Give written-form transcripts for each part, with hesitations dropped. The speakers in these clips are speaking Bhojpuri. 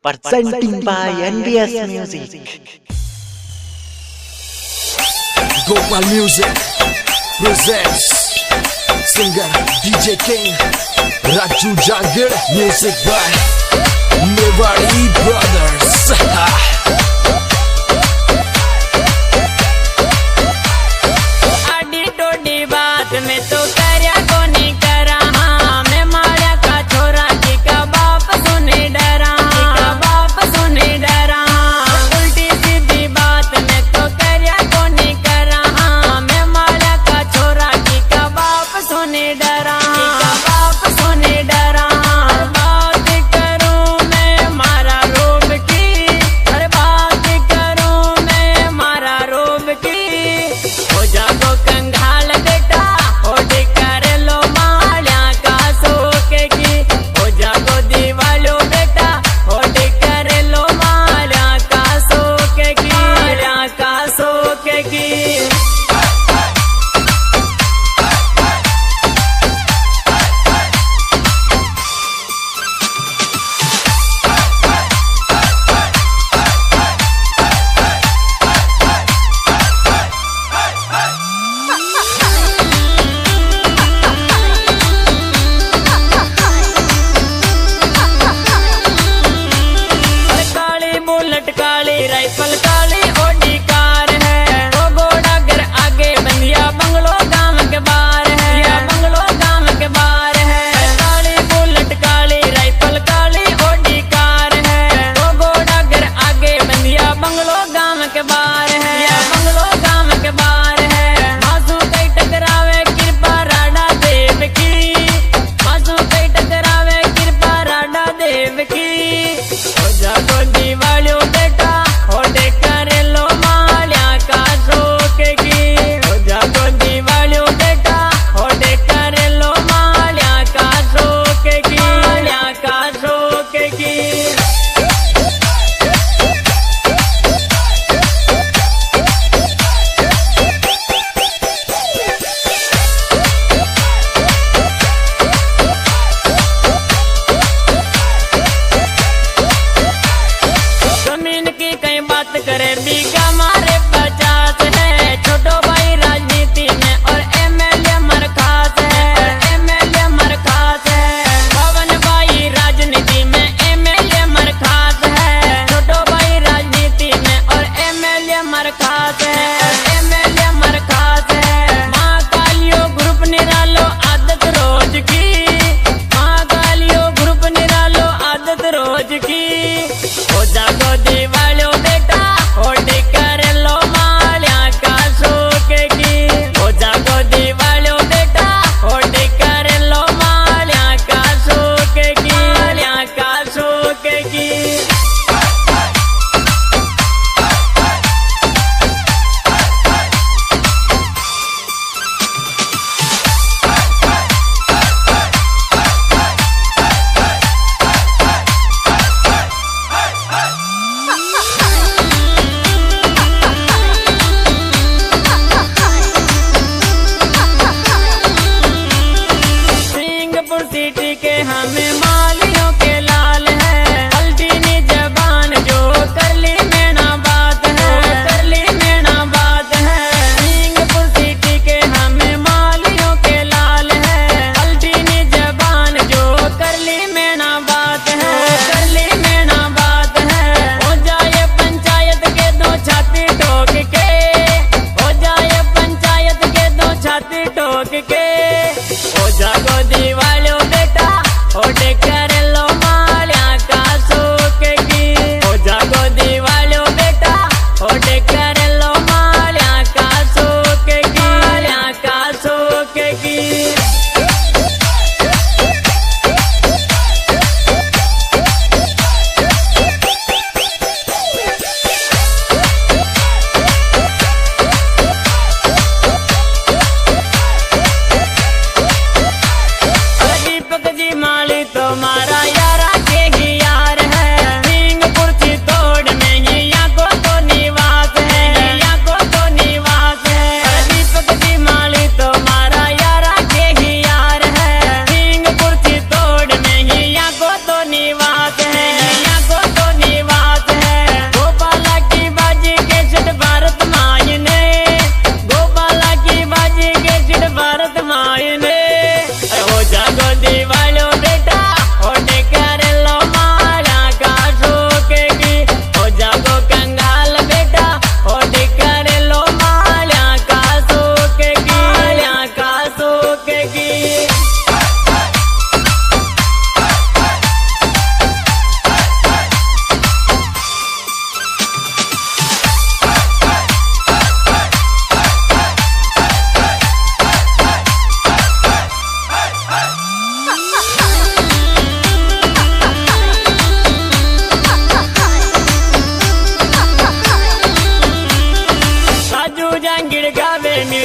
presenting by NBS Music. Gopal Music presents singer DJ King, Raju Jagir. Music by Mewari Brothers. आडी टोडी बात में तो करया को नहीं करा, मैं मारिया का छोरा जी का बाप सुने डरा, उल्टी सीधी बात में तो करया को नहीं करा, मैं मारिया का छोरा जी का बाप सुने डरा, बात करूं मैं मारा रोब की, हर बात करूं मैं मारा रोब की, हो जागो कंगाल बेटा, होडी कर लो माल्या का सोके की, हो जागो दीवालो बेटा, होडी कर लो माल्या का सोके की, काली बुलेट काली राइफल काली ओडी कार है, वो घोड़ा घर आगे बंदिया बंगलो गांव के बाहर है, काली बुलेट काली राइफल काली ओडी कार है, वो घोड़ा घर आगे बंदिया बंगलो गांव के बाहर है, मासू कई टकरावे कृपा राडा देव की, हो जागो दीवालो बेटा, होडे कर लो माल्या का सोके की, हो जागो दीवालो बेटा, होडे कर लो माल्या का सोके की, जमीन की कई बात करे बीघा मारे 50 है, छोटो भाई राजनीति में और एमएलए मरखास है, पवन भाई राजनीति में एमएलए मरखास है, छोटो भाई राजनीति में और एमएलए मरखास है, महाकालियो ग्रुप निरालो आदत रोज की, हो जागो दीवालो बेटा, होडी कर लो माल्या का सोके की, हो जागो दीवालो बेटा, होडी कर लो माल्या का सोके की,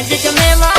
म्यूजिक में